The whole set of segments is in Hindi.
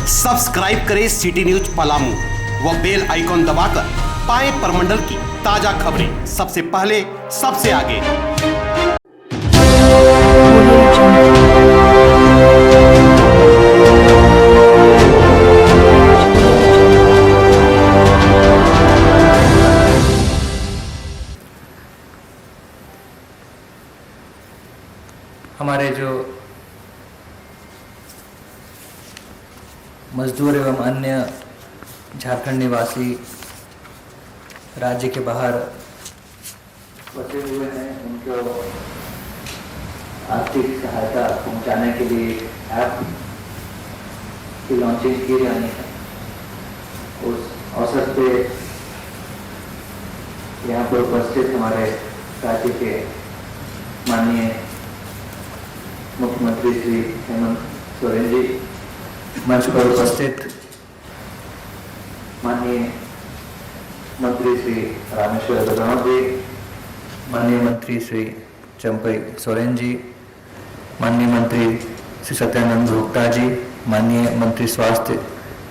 सब्सक्राइब करें सिटी न्यूज पलामू व बेल आइकॉन दबाकर पाएं परमंडल की ताजा खबरें सबसे पहले सबसे आगे। हमारे जो मजदूर एवं अन्य झारखंड निवासी राज्य के बाहर बसे हुए हैं, उनको आर्थिक सहायता पहुंचाने के लिए ऐप की लॉन्चिंग की जानी है। उस अवसर पे यहाँ पर उपस्थित हमारे राज्य के माननीय मुख्यमंत्री श्री हेमंत सोरेन जी, मंच पर उपस्थित माननीय मंत्री श्री रामेश्वर गौड़ जी, माननीय मंत्री श्री चंपई सोरेन जी, माननीय मंत्री श्री सत्यानंद गुप्ता जी, माननीय मंत्री स्वास्थ्य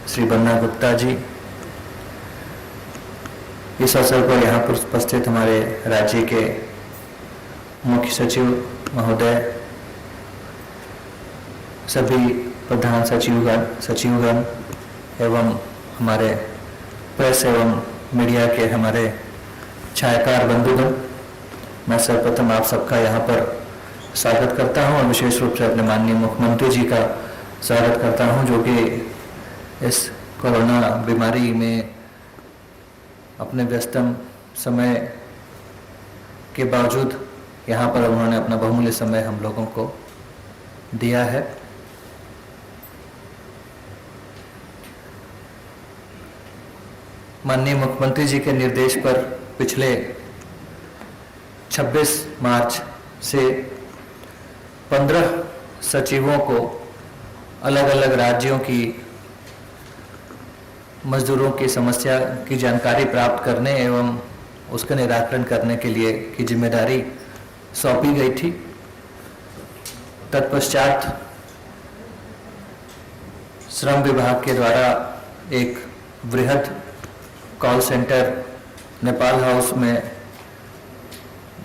श्री बन्ना गुप्ता जी, इस अवसर पर यहाँ पर उपस्थित हमारे राज्य के मुख्य सचिव महोदय, सभी प्रधान सचिवगण एवं हमारे प्रेस एवं मीडिया के हमारे छायाकार बंधुगण, मैं सर्वप्रथम आप सबका यहाँ पर स्वागत करता हूँ और विशेष रूप से अपने माननीय मुख्यमंत्री जी का स्वागत करता हूँ, जो कि इस कोरोना बीमारी में अपने व्यस्तम समय के बावजूद यहाँ पर उन्होंने अपना बहुमूल्य समय हम लोगों को दिया है। माननीय मुख्यमंत्री जी के निर्देश पर पिछले 26 मार्च से 15 सचिवों को अलग अलग राज्यों की मजदूरों की समस्या की जानकारी प्राप्त करने एवं उसका निराकरण करने के लिए की जिम्मेदारी सौंपी गई थी। तत्पश्चात श्रम विभाग के द्वारा एक वृहद कॉल सेंटर नेपाल हाउस में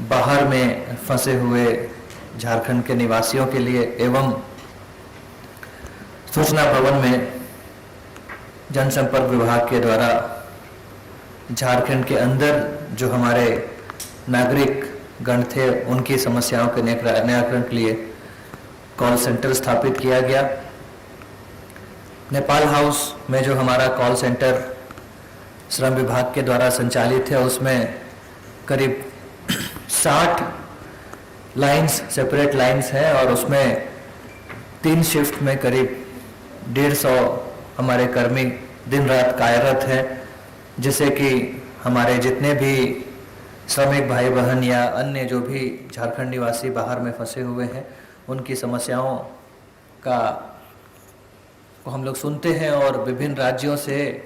बाहर में फंसे हुए झारखंड के निवासियों के लिए एवं सूचना भवन में जनसंपर्क विभाग के द्वारा झारखंड के अंदर जो हमारे नागरिक गण थे उनकी समस्याओं के निराकरण के लिए कॉल सेंटर स्थापित किया गया। नेपाल हाउस में जो हमारा कॉल सेंटर श्रम विभाग के द्वारा संचालित है, उसमें करीब 60 लाइंस, सेपरेट लाइंस हैं और उसमें 3 शिफ्ट में करीब 150 हमारे कर्मी दिन रात कार्यरत हैं, जिससे कि हमारे जितने भी श्रमिक भाई बहन या अन्य जो भी झारखंड निवासी बाहर में फंसे हुए हैं उनकी समस्याओं को हम लोग सुनते हैं और विभिन्न राज्यों से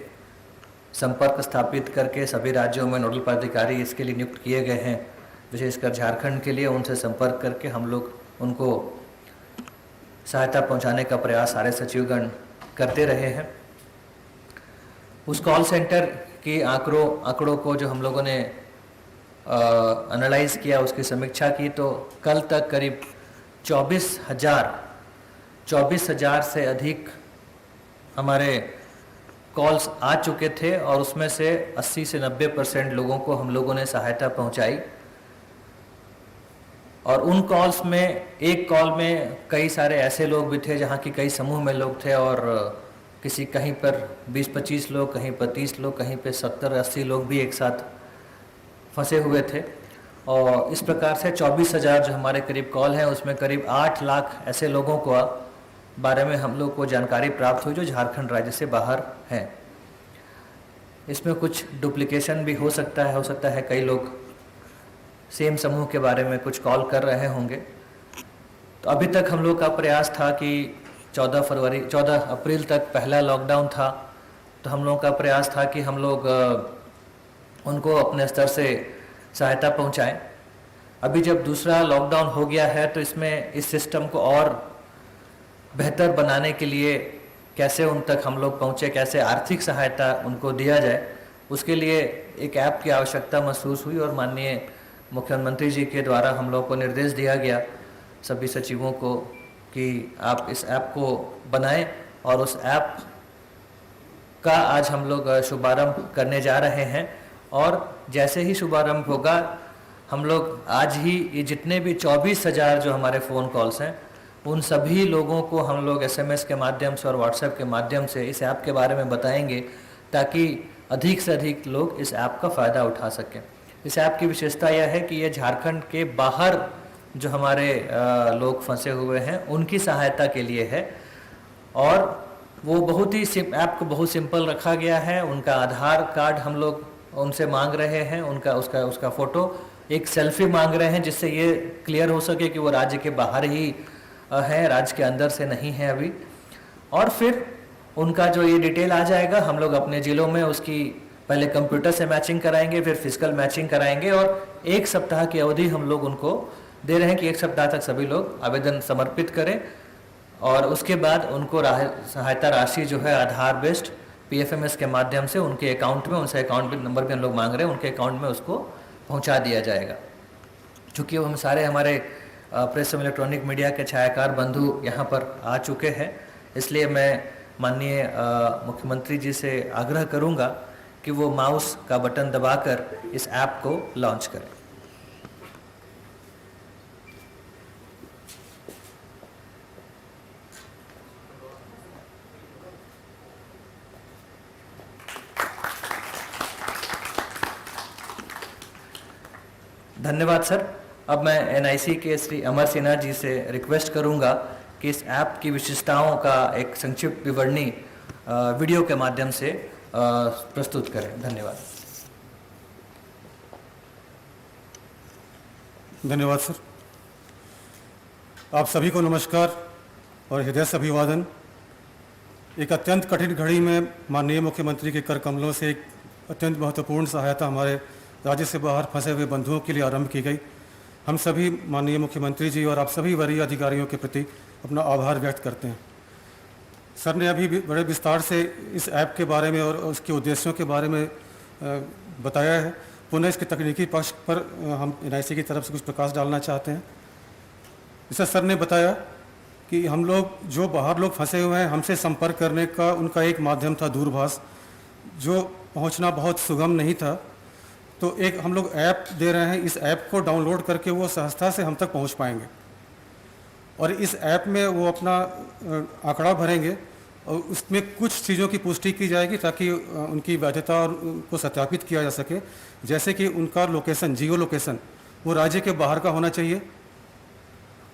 संपर्क स्थापित करके सभी राज्यों में नोडल पदाधिकारी इसके लिए नियुक्त किए गए हैं। विशेषकर झारखंड के लिए उनसे संपर्क करके हम लोग उनको सहायता पहुंचाने का प्रयास सारे सचिवगण करते रहे हैं। उस कॉल सेंटर की आंकड़ों को जो हम लोगों ने एनालाइज किया, उसकी समीक्षा की, तो कल तक करीब 24,000 से अधिक हमारे कॉल्स आ चुके थे और उसमें से 80 से 90% लोगों को हम लोगों ने सहायता पहुंचाई। और उन कॉल्स में एक कॉल में कई सारे ऐसे लोग भी थे जहां की कई समूह में लोग थे और किसी कहीं पर 20-25 लोग, कहीं पर 30 लोग, कहीं पर 70-80 लोग भी एक साथ फंसे हुए थे। और इस प्रकार से 24,000 जो हमारे करीब कॉल हैं उसमें करीब 8 लाख ऐसे लोगों को बारे में हम लोग को जानकारी प्राप्त हुई जो झारखंड राज्य से बाहर हैं। इसमें कुछ डुप्लीकेशन भी हो सकता है कई लोग सेम समूह के बारे में कुछ कॉल कर रहे होंगे। तो अभी तक हम लोग का प्रयास था कि 14 अप्रैल तक पहला लॉकडाउन था, तो हम लोगों का प्रयास था कि हम लोग उनको अपने स्तर से सहायता पहुंचाएं। अभी जब दूसरा लॉकडाउन हो गया है तो इसमें इस सिस्टम को और बेहतर बनाने के लिए कैसे उन तक हम लोग पहुँचे, कैसे आर्थिक सहायता उनको दिया जाए, उसके लिए एक ऐप की आवश्यकता महसूस हुई और माननीय मुख्यमंत्री जी के द्वारा हम लोग को निर्देश दिया गया सभी सचिवों को कि आप इस ऐप को बनाएं और उस ऐप का आज हम लोग शुभारंभ करने जा रहे हैं। और जैसे ही शुभारंभ होगा हम लोग आज ही ये जितने भी 24,000 जो हमारे फ़ोन कॉल्स हैं उन सभी लोगों को हम लोग SMS के माध्यम से और व्हाट्सएप के माध्यम से इस ऐप के बारे में बताएंगे ताकि अधिक से अधिक लोग इस ऐप का फ़ायदा उठा सकें। इस ऐप की विशेषता यह है कि ये झारखंड के बाहर जो हमारे लोग फंसे हुए हैं उनकी सहायता के लिए है और वो बहुत ही ऐप को बहुत सिंपल रखा गया है। उनका आधार कार्ड हम लोग उनसे मांग रहे हैं, उसका फ़ोटो, एक सेल्फी मांग रहे हैं जिससे ये क्लियर हो सके कि वो राज्य के बाहर ही है, राज्य के अंदर से नहीं है अभी। और फिर उनका जो ये डिटेल आ जाएगा हम लोग अपने ज़िलों में उसकी पहले कंप्यूटर से मैचिंग कराएंगे, फिर फिजिकल मैचिंग कराएंगे और 1 सप्ताह की अवधि हम लोग उनको दे रहे हैं कि 1 सप्ताह तक सभी लोग आवेदन समर्पित करें और उसके बाद उनको सहायता राशि जो है आधार बेस्ड PFMS के माध्यम से उनके अकाउंट में, उनसे अकाउंट नंबर भी हम लोग मांग रहे हैं, उनके अकाउंट में उसको पहुंचा दिया जाएगा। चूँकि हम सारे हमारे प्रेस एवं इलेक्ट्रॉनिक मीडिया के छायाकार बंधु यहाँ पर आ चुके हैं, इसलिए मैं माननीय मुख्यमंत्री जी से आग्रह करूँगा कि वो माउस का बटन दबाकर इस ऐप को लॉन्च करें। धन्यवाद सर। अब मैं NIC के श्री अमर सिन्हा जी से रिक्वेस्ट करूंगा कि इस ऐप की विशेषताओं का एक संक्षिप्त विवरणी वीडियो के माध्यम से प्रस्तुत करें। धन्यवाद। धन्यवाद सर। आप सभी को नमस्कार और हृदय से अभिवादन। एक अत्यंत कठिन घड़ी में माननीय मुख्यमंत्री के कर कमलों से एक अत्यंत महत्वपूर्ण सहायता हमारे राज्य से बाहर फंसे हुए बंधुओं के लिए आरंभ की गई। हम सभी माननीय मुख्यमंत्री जी और आप सभी वरीय अधिकारियों के प्रति अपना आभार व्यक्त करते हैं। सर ने अभी बड़े विस्तार से इस ऐप के बारे में और उसके उद्देश्यों के बारे में बताया है। पुनः इसके तकनीकी पक्ष पर हम NIC की तरफ से कुछ प्रकाश डालना चाहते हैं। जैसा सर ने बताया कि हम लोग जो बाहर लोग फंसे हुए हैं, हमसे संपर्क करने का उनका एक माध्यम था दूरभाष, जो पहुंचना बहुत सुगम नहीं था। तो एक हम लोग ऐप दे रहे हैं, इस ऐप को डाउनलोड करके वो सहजता से हम तक पहुंच पाएंगे और इस ऐप में वो अपना आंकड़ा भरेंगे और उसमें कुछ चीज़ों की पुष्टि की जाएगी ताकि उनकी वैधता और को सत्यापित किया जा सके। जैसे कि उनका लोकेशन, जियो लोकेशन, वो राज्य के बाहर का होना चाहिए।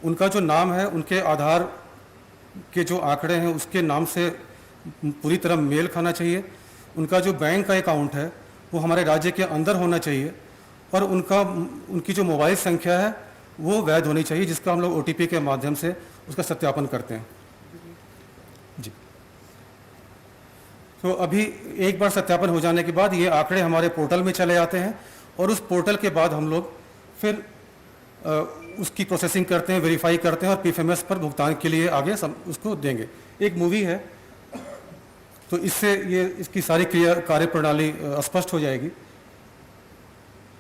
उनका जो नाम है, उनके आधार के जो आंकड़े हैं उसके नाम से पूरी तरह मेल खाना चाहिए। उनका जो बैंक का अकाउंट है वो हमारे राज्य के अंदर होना चाहिए और उनकी जो मोबाइल संख्या है वो वैध होनी चाहिए, जिसका हम लोग OTP के माध्यम से उसका सत्यापन करते हैं जी। तो अभी एक बार सत्यापन हो जाने के बाद ये आंकड़े हमारे पोर्टल में चले आते हैं और उस पोर्टल के बाद हम लोग फिर उसकी प्रोसेसिंग करते हैं, वेरीफाई करते हैं और PFMS पर भुगतान के लिए आगे उसको देंगे। एक मूवी है तो इससे ये इसकी सारी कार्य प्रणाली स्पष्ट हो जाएगी।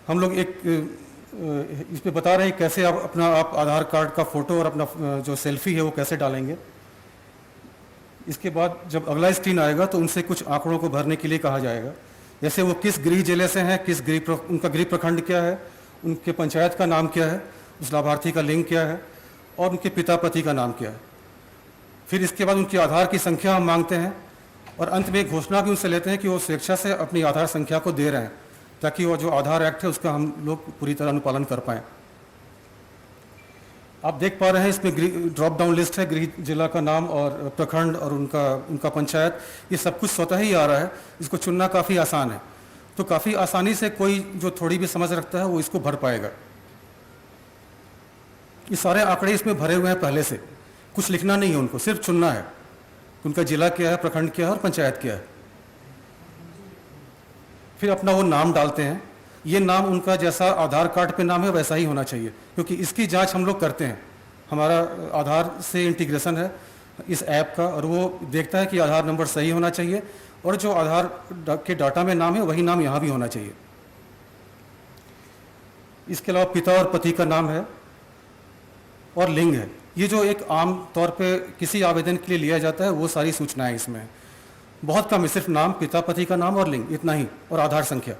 हम लोग एक इस पे बता रहे हैं कैसे आप आधार कार्ड का फ़ोटो और अपना जो सेल्फी है वो कैसे डालेंगे। इसके बाद जब अगला स्क्रीन आएगा तो उनसे कुछ आंकड़ों को भरने के लिए कहा जाएगा, जैसे वो किस गृह जिले से हैं, उनका गृह प्रखंड क्या है, उनके पंचायत का नाम क्या है, उस लाभार्थी का लिंग क्या है और उनके पिता पति का नाम क्या है। फिर इसके बाद उनकी आधार की संख्या हम मांगते हैं और अंत में एक घोषणा भी उनसे लेते हैं कि वो स्वेच्छा से अपनी आधार संख्या को दे रहे हैं ताकि वो जो आधार एक्ट है उसका हम लोग पूरी तरह अनुपालन कर पाएँ। आप देख पा रहे हैं इसमें ड्रॉप डाउन लिस्ट है, गृह जिला का नाम और प्रखंड और उनका पंचायत, ये सब कुछ स्वतः ही आ रहा है। इसको चुनना काफ़ी आसान है, तो काफ़ी आसानी से कोई जो थोड़ी भी समझ रखता है वो इसको भर पाएगा। ये सारे आंकड़े इसमें भरे हुए हैं पहले से, कुछ लिखना नहीं है, उनको सिर्फ चुनना है उनका जिला क्या है, प्रखंड क्या है और पंचायत क्या है। फिर अपना वो नाम डालते हैं। ये नाम उनका जैसा आधार कार्ड पे नाम है वैसा ही होना चाहिए, क्योंकि इसकी जांच हम लोग करते हैं। हमारा आधार से इंटीग्रेशन है इस ऐप का, और वो देखता है कि आधार नंबर सही होना चाहिए और जो आधार के डाटा में नाम है वही नाम यहाँ भी होना चाहिए। इसके अलावा पिता और पति का नाम है और लिंग है। ये जो एक आम तौर पे किसी आवेदन के लिए लिया जाता है वो सारी सूचनाएं इसमें हैं। बहुत कम है, सिर्फ नाम, पिता पति का नाम और लिंग, इतना ही, और आधार संख्या।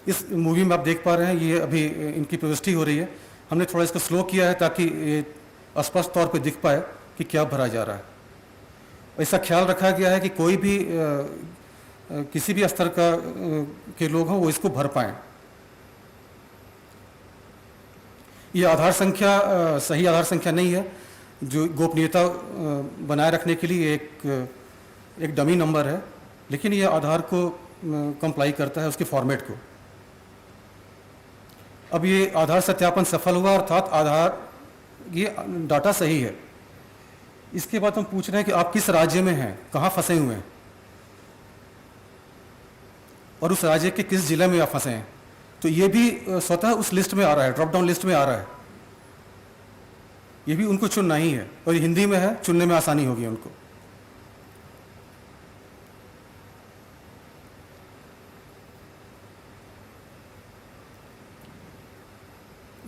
इस मूवी में आप देख पा रहे हैं ये अभी इनकी प्रविष्टि हो रही है। हमने थोड़ा इसको स्लो किया है ताकि ये स्पष्ट तौर पे दिख पाए कि क्या भरा जा रहा है। ऐसा ख्याल रखा गया है कि कोई भी किसी भी स्तर का के लोग हों वो इसको भर पाएं। ये आधार संख्या सही आधार संख्या नहीं है, जो गोपनीयता बनाए रखने के लिए एक डमी नंबर है, लेकिन ये आधार को कंप्लाई करता है, उसके फॉर्मेट को। अब ये आधार सत्यापन सफल हुआ, अर्थात आधार ये डाटा सही है। इसके बाद हम पूछ रहे हैं कि आप किस राज्य में हैं, कहाँ फंसे हुए हैं, और उस राज्य के किस जिले में आप फंसे हैं। तो ये भी स्वतः उस लिस्ट में आ रहा है, ड्रॉप डाउन लिस्ट में आ रहा है। ये भी उनको चुनना ही है, और ये हिंदी में है, चुनने में आसानी होगी उनको।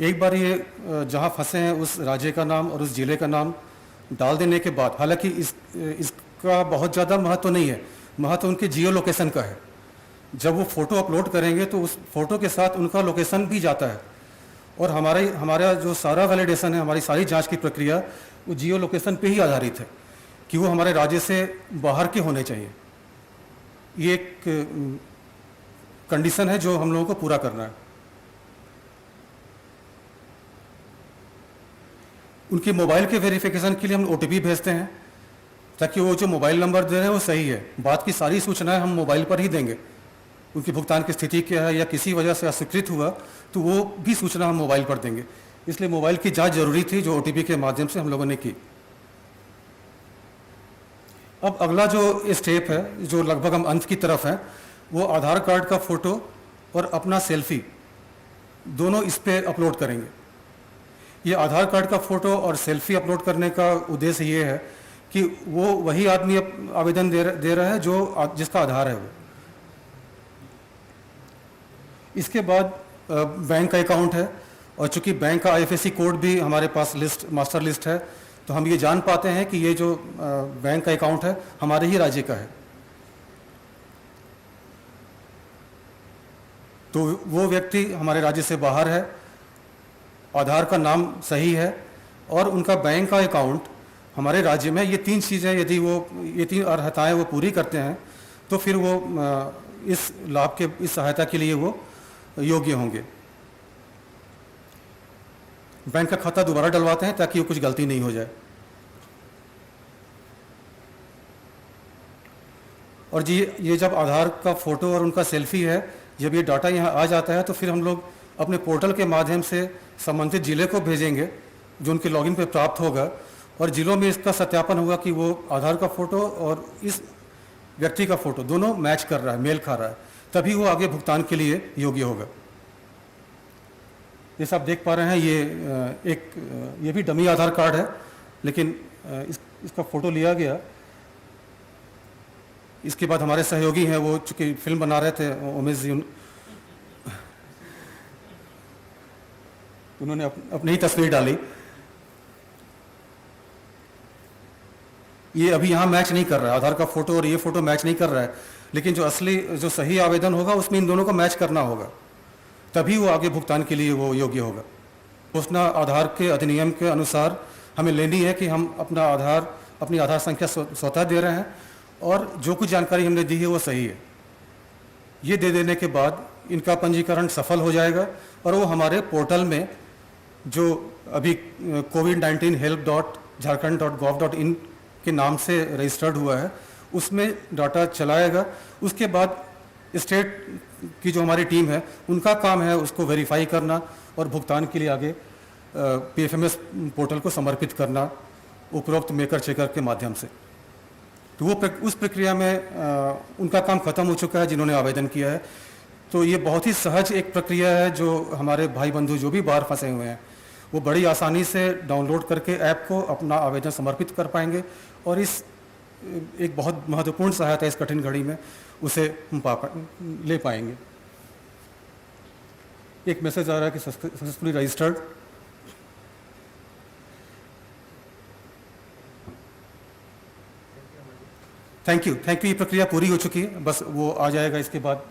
एक बार ये जहाँ फंसे हैं उस राज्य का नाम और उस जिले का नाम डाल देने के बाद, हालांकि इसका बहुत ज़्यादा महत्व नहीं है, महत्व उनके जियो लोकेशन का है। जब वो फ़ोटो अपलोड करेंगे तो उस फोटो के साथ उनका लोकेशन भी जाता है, और हमारा जो सारा वैलिडेशन है, हमारी सारी जांच की प्रक्रिया वो जियो लोकेशन पे ही आधारित है कि वो हमारे राज्य से बाहर के होने चाहिए। ये एक कंडीशन है जो हम लोगों को पूरा करना है। उनके मोबाइल के वेरिफिकेशन के लिए हम OTP भेजते हैं ताकि वो जो मोबाइल नंबर दे रहे हैं वो सही है। बात की सारी सूचनाएं हम मोबाइल पर ही देंगे। उनकी भुगतान की स्थिति क्या है या किसी वजह से अस्वीकृत हुआ तो वो भी सूचना हम मोबाइल पर देंगे। इसलिए मोबाइल की जांच जरूरी थी, जो OTP के माध्यम से हम लोगों ने की। अब अगला जो स्टेप है, जो लगभग हम अंत की तरफ है, वो आधार कार्ड का फोटो और अपना सेल्फी दोनों इस पर अपलोड करेंगे। ये आधार कार्ड का फोटो और सेल्फी अपलोड करने का उद्देश्य ये है कि वो वही आदमी आवेदन दे रहा है जो जिसका आधार है वो। इसके बाद बैंक का अकाउंट है, और चूंकि बैंक का IFSC कोड भी हमारे पास मास्टर लिस्ट है, तो हम ये जान पाते हैं कि ये जो बैंक का अकाउंट है हमारे ही राज्य का है। तो वो व्यक्ति हमारे राज्य से बाहर है, आधार का नाम सही है, और उनका बैंक का अकाउंट हमारे राज्य में। ये तीन चीज़ें यदि ये तीन अर्हताएँ वो पूरी करते हैं तो फिर वो इस लाभ के, इस सहायता के लिए वो योग्य होंगे। बैंक का खाता दोबारा डलवाते हैं ताकि वो कुछ गलती नहीं हो जाए। और जी ये जब आधार का फोटो और उनका सेल्फी है, जब ये डाटा यहाँ आ जाता है तो फिर हम लोग अपने पोर्टल के माध्यम से संबंधित जिले को भेजेंगे, जो उनके लॉगिन पे प्राप्त होगा, और जिलों में इसका सत्यापन होगा कि वो आधार का फोटो और इस व्यक्ति का फोटो दोनों मैच कर रहा है, मेल खा रहा है, तभी वो आगे भुगतान के लिए योग्य होगा। जैसे आप देख पा रहे हैं ये भी डमी आधार कार्ड है, लेकिन इसका फोटो लिया गया। इसके बाद हमारे सहयोगी हैं, वो चूंकि फिल्म बना रहे थे, उमेश जी, उन्होंने अपनी ही तस्वीर डाली। ये अभी यहाँ मैच नहीं कर रहा है, आधार का फोटो और ये फोटो मैच नहीं कर रहा है, लेकिन जो असली जो सही आवेदन होगा उसमें इन दोनों को मैच करना होगा, तभी वो आगे भुगतान के लिए वो योग्य होगा। सूचना आधार के अधिनियम के अनुसार हमें लेनी है कि हम अपनी आधार संख्या स्वतः दे रहे हैं, और जो कुछ जानकारी हमने दी है वो सही है। ये दे देने के बाद इनका पंजीकरण सफल हो जाएगा, और वो हमारे पोर्टल में जो अभी COVID-19 help.jharkhand.gov.in के नाम से रजिस्टर्ड हुआ है उसमें डाटा चलाएगा। उसके बाद स्टेट की जो हमारी टीम है उनका काम है उसको वेरीफाई करना और भुगतान के लिए आगे PFMS पोर्टल को समर्पित करना उपरोक्त मेकर चेकर के माध्यम से। तो वो उस प्रक्रिया में उनका काम खत्म हो चुका है जिन्होंने आवेदन किया है। तो ये बहुत ही सहज एक प्रक्रिया है जो हमारे भाई बंधु जो भी बाहर फंसे हुए हैं वो बड़ी आसानी से डाउनलोड करके ऐप को अपना आवेदन समर्पित कर पाएंगे और इस एक बहुत महत्वपूर्ण सहायता इस कठिन घड़ी में उसे हम ले पाएंगे। एक मैसेज आ रहा है कि सक्सेसफुली रजिस्टर्ड। थैंक यू ये प्रक्रिया पूरी हो चुकी है, बस वो आ जाएगा इसके बाद,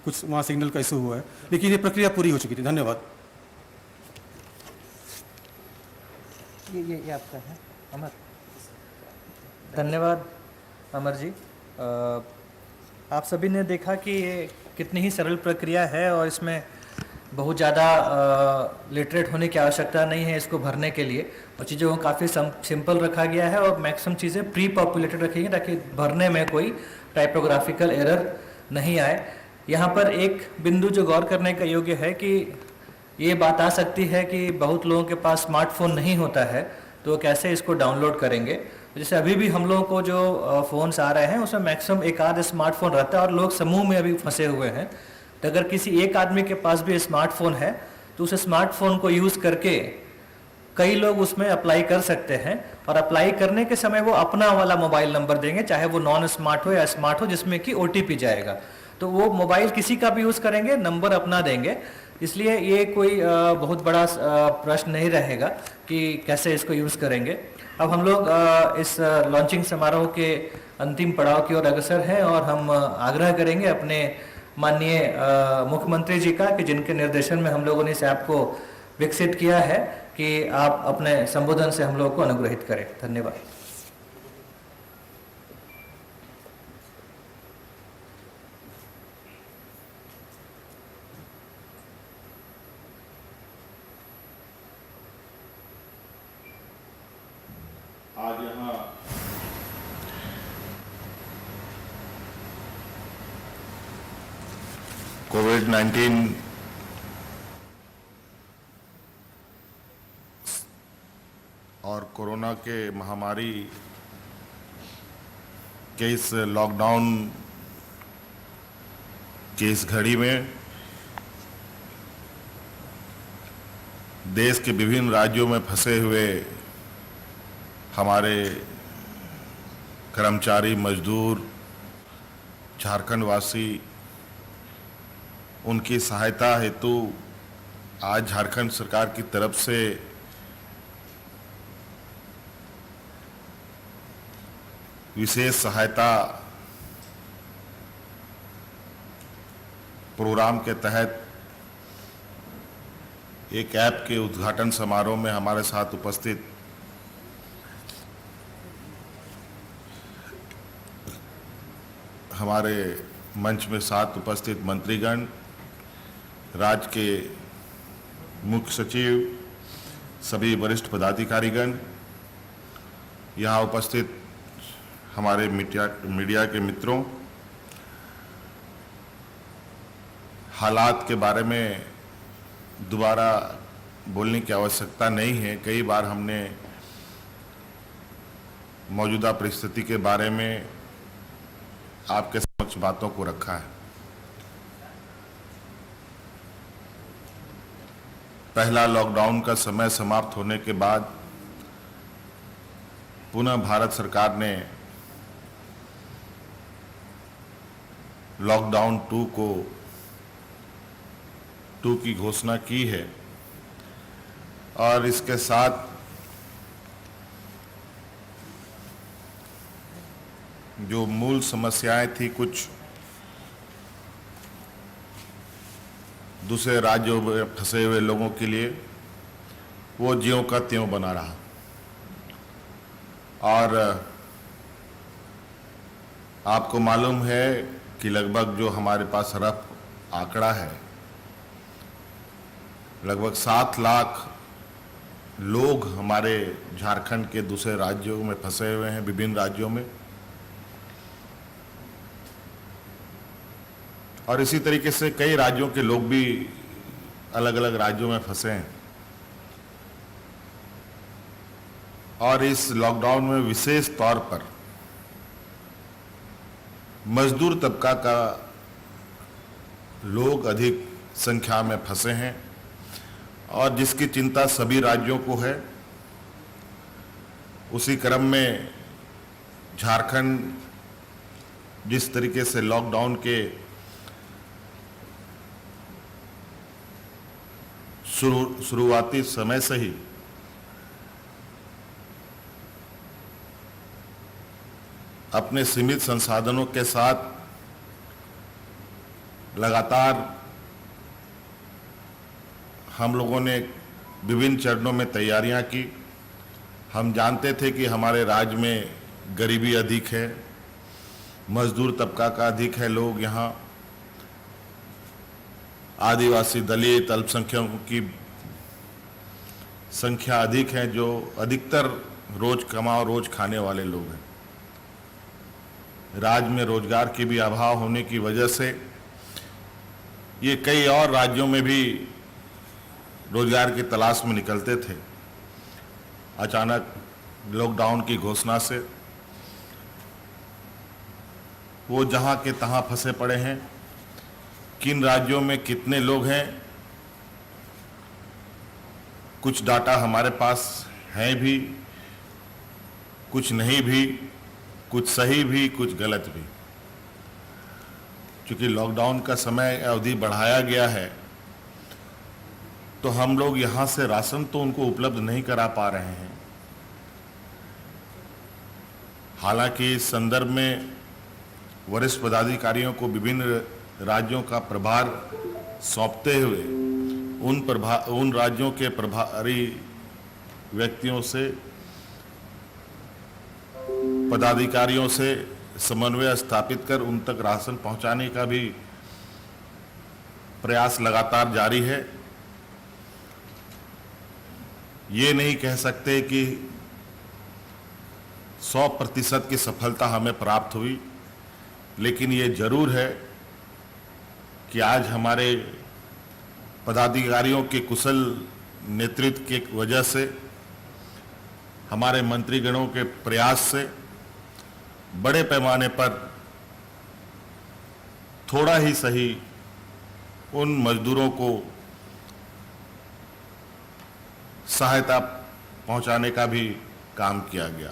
कुछ वहाँ सिग्नल का इशू हुआ है, लेकिन ये प्रक्रिया पूरी हो चुकी थी। धन्यवाद। ये आपका है अमर। धन्यवाद अमर जी। आप सभी ने देखा कि ये कितनी ही सरल प्रक्रिया है और इसमें बहुत ज़्यादा लिटरेट होने की आवश्यकता नहीं है इसको भरने के लिए, और चीज़ों को काफ़ी सिंपल रखा गया है और मैक्सिमम चीज़ें प्री पॉपुलेटेड रखी गई ताकि भरने में कोई टाइपोग्राफिकल एरर नहीं आए। यहाँ पर एक बिंदु जो गौर करने का योग्य है कि ये बात आ सकती है कि बहुत लोगों के पास स्मार्टफोन नहीं होता है तो कैसे इसको डाउनलोड करेंगे। जैसे अभी भी हम लोगों को जो फ़ोन्स आ रहे हैं उसमें मैक्सिमम एक आध स्मार्टफोन रहता है और लोग समूह में अभी फंसे हुए हैं। तो अगर किसी एक आदमी के पास भी स्मार्टफोन है तो उस स्मार्टफोन को यूज़ करके कई लोग उसमें अप्लाई कर सकते हैं, और अप्लाई करने के समय वो अपना वाला मोबाइल नंबर देंगे, चाहे वो नॉन स्मार्ट हो या स्मार्ट हो, जिसमें कि OTP जाएगा। तो वो मोबाइल किसी का भी यूज़ करेंगे, नंबर अपना देंगे, इसलिए ये कोई बहुत बड़ा प्रश्न नहीं रहेगा कि कैसे इसको यूज़ करेंगे। अब हम लोग इस लॉन्चिंग समारोह के अंतिम पड़ाव की ओर अग्रसर हैं और हम आग्रह करेंगे अपने माननीय मुख्यमंत्री जी का कि जिनके निर्देशन में हम लोगों ने इस ऐप को विकसित किया है कि आप अपने संबोधन से हम लोगों को अनुग्रहित करें। धन्यवाद। आज यहाँ कोविड-19 और कोरोना के महामारी के इस लॉकडाउन की इस घड़ी में देश के विभिन्न राज्यों में फंसे हुए हमारे कर्मचारी, मजदूर, झारखंड वासी, उनकी सहायता हेतु आज झारखंड सरकार की तरफ से विशेष सहायता प्रोग्राम के तहत एक ऐप के उद्घाटन समारोह में हमारे साथ उपस्थित हमारे मंच में साथ उपस्थित मंत्रीगण, राज्य के मुख्य सचिव, सभी वरिष्ठ पदाधिकारीगण, यहाँ उपस्थित हमारे मीडिया के मित्रों, हालात के बारे में दोबारा बोलने की आवश्यकता नहीं है। कई बार हमने मौजूदा परिस्थिति के बारे में आपके समक्ष बातों को रखा है। पहला लॉकडाउन का समय समाप्त होने के बाद पुनः भारत सरकार ने लॉकडाउन 2 की घोषणा की है और इसके साथ जो मूल समस्याएं थी कुछ दूसरे राज्यों में फंसे हुए लोगों के लिए, वो ज्यों का त्यों बना रहा। और आपको मालूम है कि लगभग जो हमारे पास रफ आंकड़ा है, लगभग 7 लाख लोग हमारे झारखंड के दूसरे राज्यों में फंसे हुए हैं, विभिन्न राज्यों में। और इसी तरीके से कई राज्यों के लोग भी अलग अलग राज्यों में फंसे हैं। और इस लॉकडाउन में विशेष तौर पर मजदूर तबका का लोग अधिक संख्या में फंसे हैं और जिसकी चिंता सभी राज्यों को है। उसी क्रम में झारखंड जिस तरीके से लॉकडाउन के शुरुआती समय से ही अपने सीमित संसाधनों के साथ लगातार हम लोगों ने विभिन्न चरणों में तैयारियां की। हम जानते थे कि हमारे राज्य में गरीबी अधिक है, मजदूर तबका का अधिक है लोग यहाँ, आदिवासी दलित अल्पसंख्यकों की संख्या अधिक है, जो अधिकतर रोज कमाओ रोज खाने वाले लोग हैं। राज्य में रोजगार की भी अभाव होने की वजह से ये कई और राज्यों में भी रोजगार की तलाश में निकलते थे। अचानक लॉकडाउन की घोषणा से वो जहां के तहां फंसे पड़े हैं। किन राज्यों में कितने लोग हैं, कुछ डाटा हमारे पास हैं भी, कुछ नहीं भी, कुछ सही भी, कुछ गलत भी। क्योंकि लॉकडाउन का समय अवधि बढ़ाया गया है तो हम लोग यहाँ से राशन तो उनको उपलब्ध नहीं करा पा रहे हैं। हालांकि इस संदर्भ में वरिष्ठ पदाधिकारियों को विभिन्न राज्यों का प्रभार सौंपते हुए उन राज्यों के प्रभारी व्यक्तियों से, पदाधिकारियों से समन्वय स्थापित कर उन तक राशन पहुंचाने का भी प्रयास लगातार जारी है। ये नहीं कह सकते कि 100% की सफलता हमें प्राप्त हुई, लेकिन ये जरूर है कि आज हमारे पदाधिकारियों के कुशल नेतृत्व की वजह से, हमारे मंत्रीगणों के प्रयास से बड़े पैमाने पर थोड़ा ही सही उन मजदूरों को सहायता पहुंचाने का भी काम किया गया।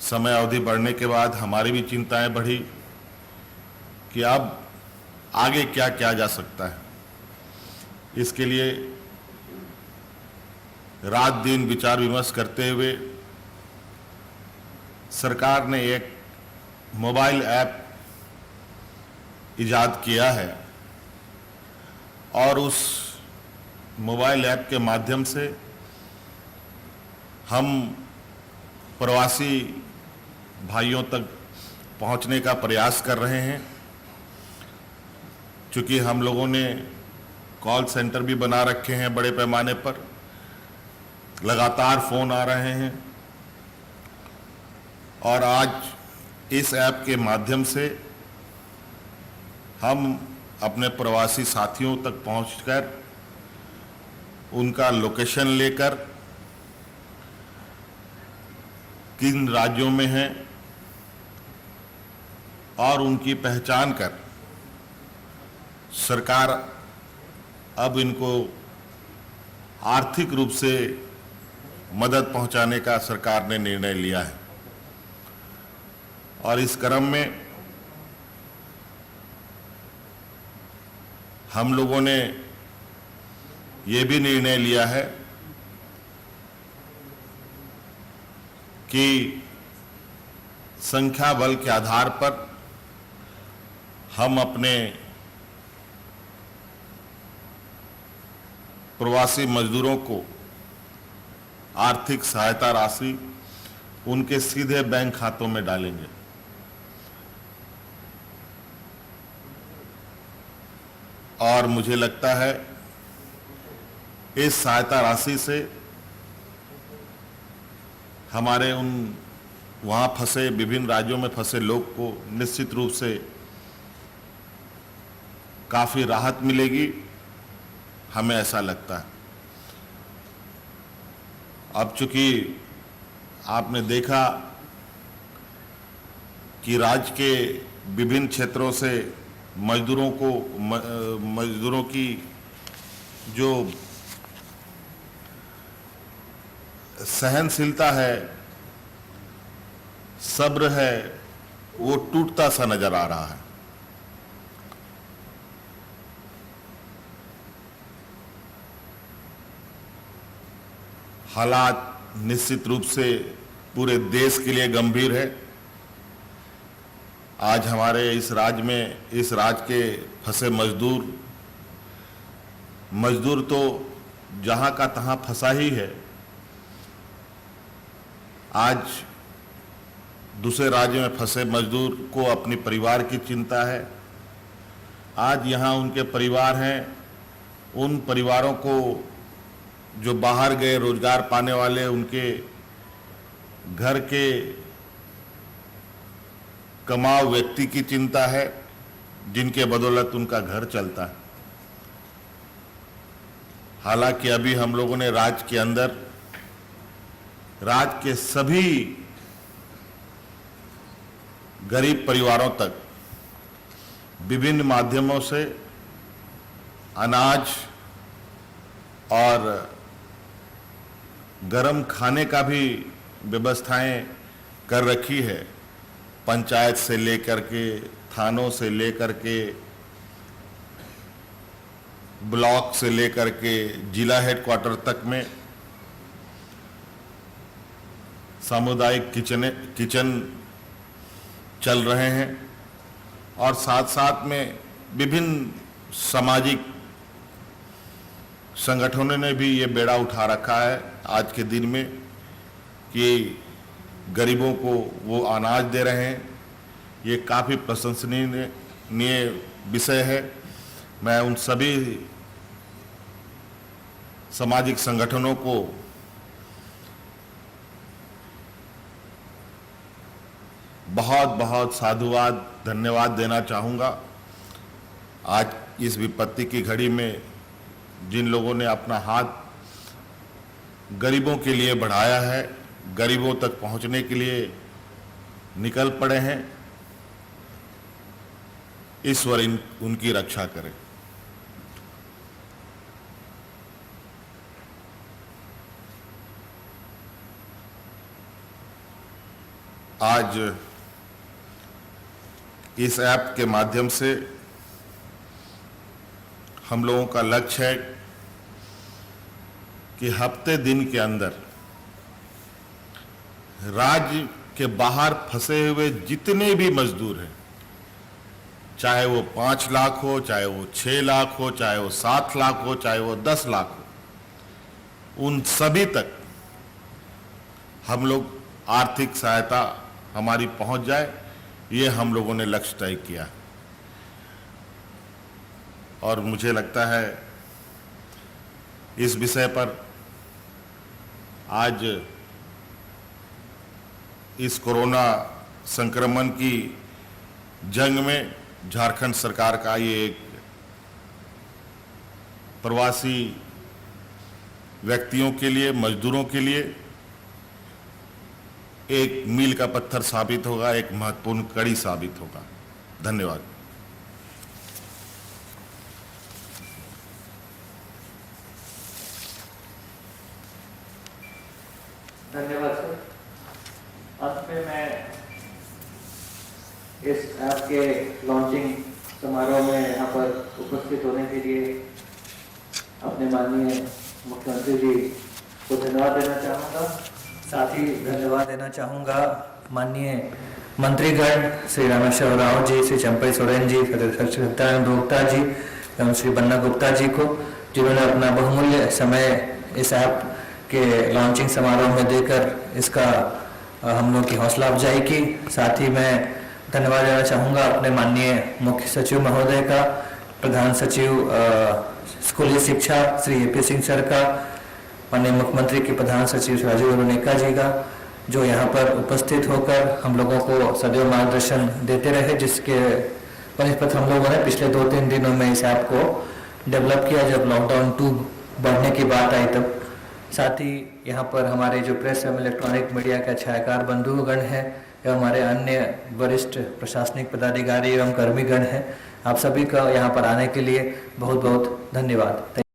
समय अवधि बढ़ने के बाद हमारी भी चिंताएं बढ़ी कि अब आगे क्या किया जा सकता है। इसके लिए रात दिन विचार विमर्श करते हुए सरकार ने एक मोबाइल ऐप इजाद किया है और उस मोबाइल ऐप के माध्यम से हम प्रवासी भाइयों तक पहुंचने का प्रयास कर रहे हैं। चूंकि हम लोगों ने कॉल सेंटर भी बना रखे हैं बड़े पैमाने पर, लगातार फोन आ रहे हैं और आज इस ऐप के माध्यम से हम अपने प्रवासी साथियों तक पहुंचकर उनका लोकेशन लेकर, किन राज्यों में हैं और उनकी पहचान कर सरकार अब इनको आर्थिक रूप से मदद पहुंचाने का सरकार ने निर्णय लिया है। और इस क्रम में हम लोगों ने ये भी निर्णय लिया है कि संख्या बल के आधार पर हम अपने प्रवासी मजदूरों को आर्थिक सहायता राशि उनके सीधे बैंक खातों में डालेंगे। और मुझे लगता है इस सहायता राशि से हमारे उन वहाँ फंसे, विभिन्न राज्यों में फंसे लोग को निश्चित रूप से काफ़ी राहत मिलेगी, हमें ऐसा लगता है। अब चूंकि आपने देखा कि राज्य के विभिन्न क्षेत्रों से मजदूरों की जो सहनशीलता है, सब्र है, वो टूटता सा नजर आ रहा है। हालात निश्चित रूप से पूरे देश के लिए गंभीर है। आज हमारे इस राज्य में, इस राज्य के फंसे मजदूर तो जहां का तहां फंसा ही है। आज दूसरे राज्य में फंसे मजदूर को अपने परिवार की चिंता है। आज यहाँ उनके परिवार हैं, उन परिवारों को जो बाहर गए रोजगार पाने वाले, उनके घर के कमाऊ व्यक्ति की चिंता है, जिनके बदौलत उनका घर चलता है। हालांकि अभी हम लोगों ने राज्य के अंदर, राज्य के सभी गरीब परिवारों तक विभिन्न माध्यमों से अनाज और गरम खाने का भी व्यवस्थाएं कर रखी है। पंचायत से लेकर के, थानों से लेकर के, ब्लॉक से लेकर के जिला हेडक्वार्टर तक में सामुदायिक किचन चल रहे हैं। और साथ साथ में विभिन्न सामाजिक संगठनों ने भी ये बेड़ा उठा रखा है आज के दिन में कि गरीबों को वो अनाज दे रहे हैं। ये काफ़ी प्रशंसनीय विषय है। मैं उन सभी सामाजिक संगठनों को बहुत बहुत साधुवाद, धन्यवाद देना चाहूँगा। आज इस विपत्ति की घड़ी में जिन लोगों ने अपना हाथ गरीबों के लिए बढ़ाया है, गरीबों तक पहुंचने के लिए निकल पड़े हैं, ईश्वर उनकी रक्षा करे। आज इस ऐप के माध्यम से हम लोगों का लक्ष्य है कि हफ्ते दिन के अंदर राज्य के बाहर फंसे हुए जितने भी मजदूर हैं, चाहे वो 5 लाख हो, चाहे वो 6 लाख हो, चाहे वो 7 लाख हो, चाहे वो 10 लाख हो, उन सभी तक हम लोग आर्थिक सहायता हमारी पहुंच जाए, ये हम लोगों ने लक्ष्य तय किया। और मुझे लगता है इस विषय पर आज इस कोरोना संक्रमण की जंग में झारखंड सरकार का ये एक प्रवासी व्यक्तियों के लिए, मजदूरों के लिए एक मील का पत्थर साबित होगा, एक महत्वपूर्ण कड़ी साबित होगा। धन्यवाद। धन्यवाद सर। अंत में मैं इस ऐप के लॉन्चिंग समारोह में यहाँ पर उपस्थित होने के लिए अपने माननीय मुख्यमंत्री जी को धन्यवाद देना चाहूँगा। साथ ही धन्यवाद देना चाहूँगा माननीय मंत्रीगण श्री रामेश्वर राव जी, श्री चंपई सोरेन जी, सत्यानंद गुप्ता जी एवं श्री बन्ना गुप्ता जी को, जिन्होंने अपना बहुमूल्य समय इस ऐप के लॉन्चिंग समारोह में देकर इसका हम लोग की हौसला अफजाई की। साथ ही मैं धन्यवाद देना चाहूँगा अपने माननीय मुख्य सचिव महोदय का, प्रधान सचिव स्कूली शिक्षा श्री ए.पी. सिंह सर का, माननीय मुख्यमंत्री के प्रधान सचिव राजीव रुनेका जी का, जो यहाँ पर उपस्थित होकर हम लोगों को सदैव मार्गदर्शन देते रहे, जिसके परिपथ हम लोगों ने पिछले 2-3 दिनों में इस ऐप को डेवलप किया जब लॉकडाउन 2 बढ़ने की बात आई तब। साथ ही यहाँ पर हमारे जो प्रेस एवं इलेक्ट्रॉनिक मीडिया के छायाकार बंधुगण हैं एवं हमारे अन्य वरिष्ठ प्रशासनिक पदाधिकारी एवं कर्मीगण हैं, आप सभी का यहाँ पर आने के लिए बहुत बहुत धन्यवाद।